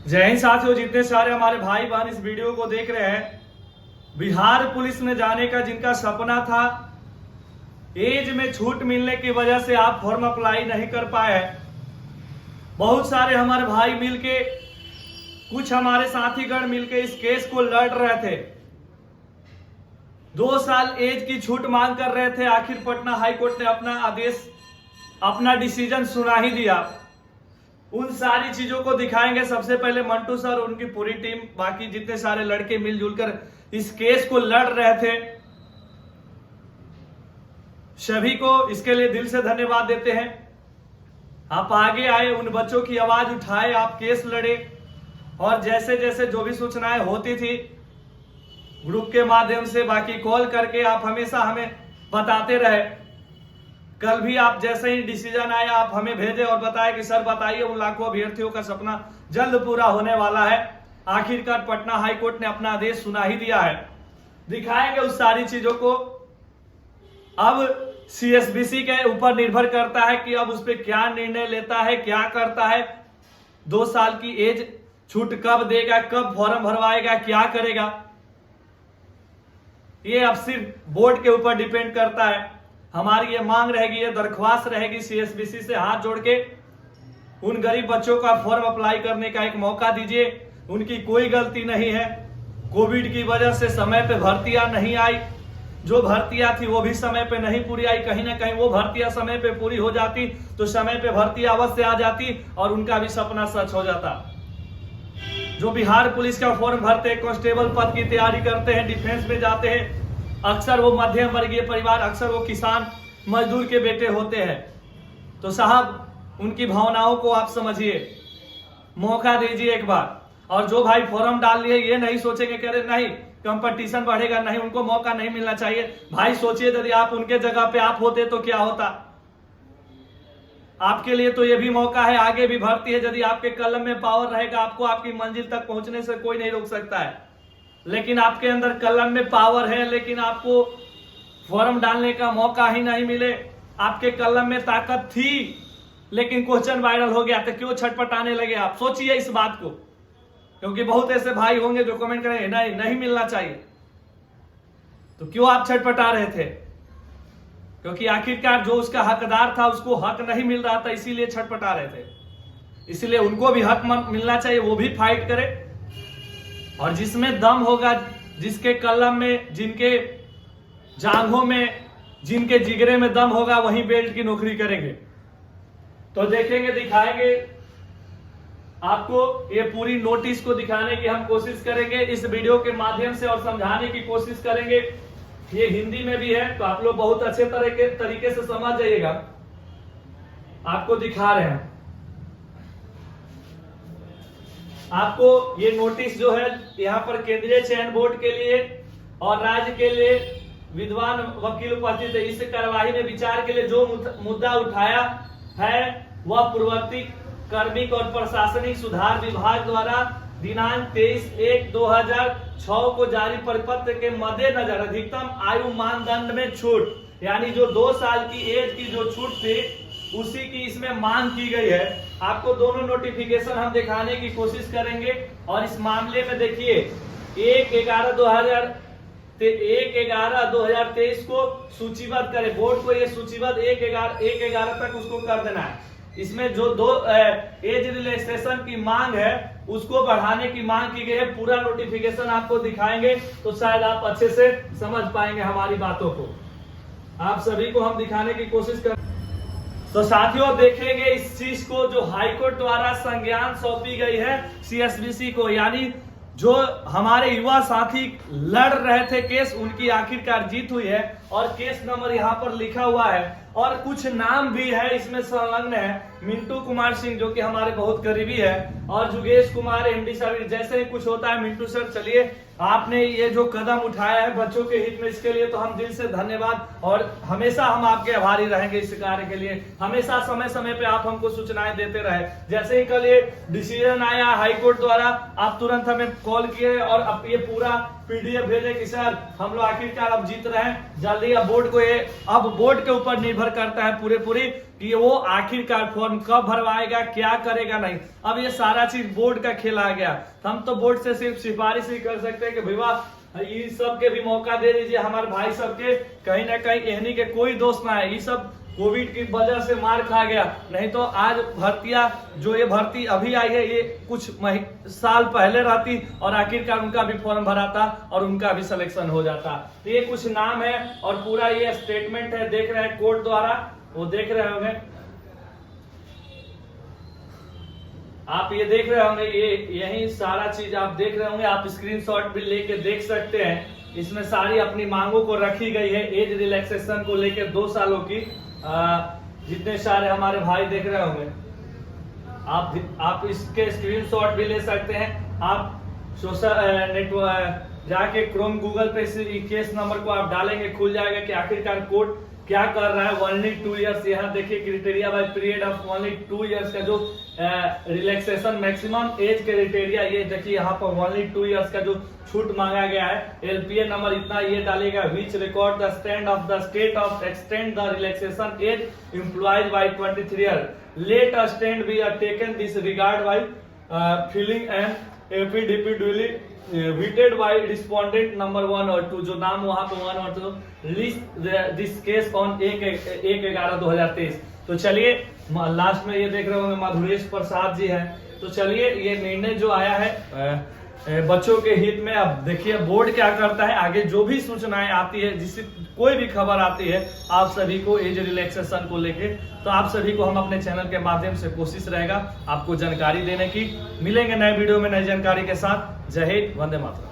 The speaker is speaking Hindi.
जय हिंद साथियों, जितने सारे हमारे भाई बहन इस वीडियो को देख रहे हैं, बिहार पुलिस में जाने का जिनका सपना था, एज में छूट मिलने की वजह से आप फॉर्म अप्लाई नहीं कर पाए। बहुत सारे हमारे भाई मिलके, कुछ हमारे साथीगण मिलके इस केस को लड़ रहे थे। 2 साल एज की छूट मांग कर रहे थे। आखिर पटना हाई कोर्ट ने अपना आदेश, अपना डिसीजन सुना ही दिया। उन सारी चीजों को दिखाएंगे। सबसे पहले मंटू सर, उनकी पूरी टीम, बाकी जितने सारे लड़के मिलजुल कर इस केस को लड़ रहे थे, सभी को इसके लिए दिल से धन्यवाद देते हैं। आप आगे आए, उन बच्चों की आवाज उठाए, आप केस लड़े, और जैसे जैसे जो भी सूचनाएं होती थी ग्रुप के माध्यम से, बाकी कॉल करके आप हमेशा हमें बताते रहे। कल भी आप जैसे ही डिसीजन आया आप हमें भेजे और बताए कि सर बताइए, उन लाखों अभ्यर्थियों का सपना जल्द पूरा होने वाला है। आखिरकार पटना हाई कोर्ट ने अपना आदेश सुना ही दिया है। दिखाएंगे उस सारी चीजों को। अब सीएसबीसी के ऊपर निर्भर करता है कि अब उस पर क्या निर्णय लेता है, क्या करता है। 2 साल की एज छूट कब देगा, कब फॉर्म भरवाएगा, क्या करेगा, ये अब सिर्फ बोर्ड के ऊपर डिपेंड करता है। हमारी ये मांग रहेगी, ये दरख्वास्त रहेगी सीएसबीसी से, हाथ जोड़ के उन गरीब बच्चों का फॉर्म अप्लाई करने का एक मौका दीजिए। उनकी कोई गलती नहीं है। कोविड की वजह से समय पे भर्तियां नहीं आई, जो भर्तियां थी वो भी समय पे नहीं पूरी आई। कहीं ना कहीं वो भर्तियां समय पे पूरी हो जाती तो समय पे भर्ती अवश्य आ जाती और उनका भी सपना सच हो जाता। जो बिहार पुलिस का फॉर्म भरते हैं, कांस्टेबल पद की तैयारी करते हैं, डिफेंस में जाते हैं, अक्सर वो मध्यम वर्गीय परिवार, अक्सर वो किसान मजदूर के बेटे होते हैं। तो साहब, उनकी भावनाओं को आप समझिए, मौका दीजिए एक बार। और जो भाई फॉर्म डाल लिए, ये नहीं सोचेंगे कह रहे नहीं कंपटीशन बढ़ेगा, नहीं उनको मौका नहीं मिलना चाहिए। भाई सोचिए, यदि आप उनके जगह पे आप होते तो क्या होता। आपके लिए तो ये भी मौका है, आगे भी भर्ती है। यदि आपके कलम में पावर रहेगा, आपको आपकी मंजिल तक पहुंचने से कोई नहीं रोक सकता है। लेकिन आपके अंदर कलम में पावर है, लेकिन आपको फॉर्म डालने का मौका ही नहीं मिले। आपके कलम में ताकत थी लेकिन क्वेश्चन वायरल हो गया, तो क्यों छटपटाने लगे आप? सोचिए इस बात को, क्योंकि बहुत ऐसे भाई होंगे जो कमेंट करेंगे नहीं नहीं मिलना चाहिए। तो क्यों आप छटपटा रहे थे? क्योंकि आखिरकार जो उसका हकदार था उसको हक नहीं मिल रहा था, इसीलिए छटपटा रहे थे। इसीलिए उनको भी हक मिलना चाहिए, वो भी फाइट करे। और जिसमें दम होगा, जिसके कलम में, जिनके जांघों में, जिनके जिगरे में दम होगा, वही बेल्ट की नौकरी करेंगे। तो देखेंगे, दिखाएंगे आपको। ये पूरी नोटिस को दिखाने की हम कोशिश करेंगे इस वीडियो के माध्यम से और समझाने की कोशिश करेंगे। ये हिंदी में भी है, तो आप लोग बहुत अच्छे तरीके से समझ जाइएगा। आपको दिखा रहे हैं। आपको ये नोटिस जो है यहाँ पर केंद्रीय चयन बोर्ड के लिए और राज्य के लिए विद्वान वकील उपस्थित है। इस कार्यवाही में विचार के लिए जो मुद्दा उठाया है वह पूर्ववर्ती कार्मिक और प्रशासनिक सुधार विभाग द्वारा दिनांक 23/1/2006 को जारी परिपत्र के मद्देनजर अधिकतम आयु मानदंड में छूट, यानी जो 2 साल की एज की जो छूट थी उसी की इसमें मांग की गई है। आपको दोनों नोटिफिकेशन हम दिखाने की कोशिश करेंगे। और इस मामले में देखिए 1/11/2023 को सूचीबद्ध करें। बोर्ड को ये सूचीबद्ध 1/11 तक उसको कर देना है। इसमें जो 2 एज रिलैक्सेशन की मांग है उसको बढ़ाने की मांग की गई है। पूरा नोटिफिकेशन आपको दिखाएंगे तो शायद आप अच्छे से समझ पाएंगे हमारी बातों को। आप सभी को हम दिखाने की कोशिश कर। तो साथियों, देखेंगे इस चीज को जो हाईकोर्ट द्वारा संज्ञान सौंपी गई है सीएसबीसी को, यानी जो हमारे युवा साथी लड़ रहे थे केस, उनकी आखिरकार जीत हुई है। और केस नंबर यहाँ पर लिखा हुआ है और कुछ नाम भी है इसमें संलग्न है। मिंटू कुमार सिंह जो कि हमारे बहुत करीबी है, और जुगेश कुमार एमडी साहब। जैसे ही कुछ होता है, मिंटू सर चलिए, आपने ये जो कदम उठाया है बच्चों के हित में, इसके लिए तो हम दिल से धन्यवाद, और हमेशा हम आपके आभारी रहेंगे इस कार्य के लिए। हमेशा समय समय पे आप हमको सूचनाएं देते रहे। जैसे ही कल ये डिसीजन आया हाईकोर्ट द्वारा, आप तुरंत हमें कॉल किए और अब ये पूरा पीडीएफ भेजे कि सर हम लोग आखिरकार अब जीत रहे हैं जल्दी। अब बोर्ड को ये अब बोर्ड के ऊपर निर्भर करता है पूरी कि वो आखिरकार फॉर्म कब भरवाएगा, क्या करेगा नहीं। अब ये सारा चीज बोर्ड का खेल आ गया। हम तो बोर्ड से सिर्फ सिफारिश ही कर सकते हैं कि भैया ये सब के भी मौका दे दीजिए, हमारे भाई सबके कहीं ना कहीं एहनी के कोई दोष ना है, ये सब कोविड की वजह से मार खा गया। नहीं तो आज भर्तियां जो ये भर्ती अभी आई है ये कुछ साल पहले रहती और आखिरकार उनका भी फॉर्म भराता और उनका भी सिलेक्शन हो जाता। तो ये कुछ नाम है और पूरा ये स्टेटमेंट है, देख रहे हैं कोर्ट द्वारा, वो देख रहे होंगे आप, ये देख रहे होंगे, ये यही सारा चीज आप देख रहे होंगे, आप स्क्रीनशॉट भी लेके देख सकते हैं। इसमें सारी अपनी मांगों को रखी गई है, एज रिलैक्सेशन को लेकर 2 सालों की। जितने सारे हमारे भाई देख रहे होंगे आप इसके स्क्रीनशॉट भी ले सकते हैं। आप सोशल नेटवर्क जाके क्रोम गूगल पे इस केस नंबर को आप डालेंगे, खुल जाएगा कि आखिरकार कोर्ट क्या कर रहा है। ओनली 2 इयर्स, यहाँ देखिए criteria bye period of only 2 years का जो रिलैक्सेशन मैक्सिमम एज क्राइटेरिया, ये देखिए यहाँ पर ओनली 2 इयर्स का जो छूट मांगा गया है। एलपीए नंबर इतना ये डालेगा, which record the stand of the state of extend the relaxation age employees by 23 year, let a stand be taken this regard by filing and affidavit duly vetted by respondent number 1 और 2, जो नाम वहां पे 1 और 2 लिस्ट दिस केस ऑन 1/11/2023। तो चलिए लास्ट में ये देख रहे होंगे माधुरेश प्रसाद जी हैं। तो चलिए ये निर्णय जो आया है बच्चों के हित में। अब देखिए बोर्ड क्या करता है, आगे जो भी सूचनाएं आती है, जिससे कोई भी खबर आती है आप सभी को एज रिलैक्सेशन को लेके, तो आप सभी को हम अपने चैनल के माध्यम से कोशिश रहेगा आपको जानकारी देने की। मिलेंगे नए वीडियो में नई जानकारी के साथ। जय हिंद, वंदे मातरम।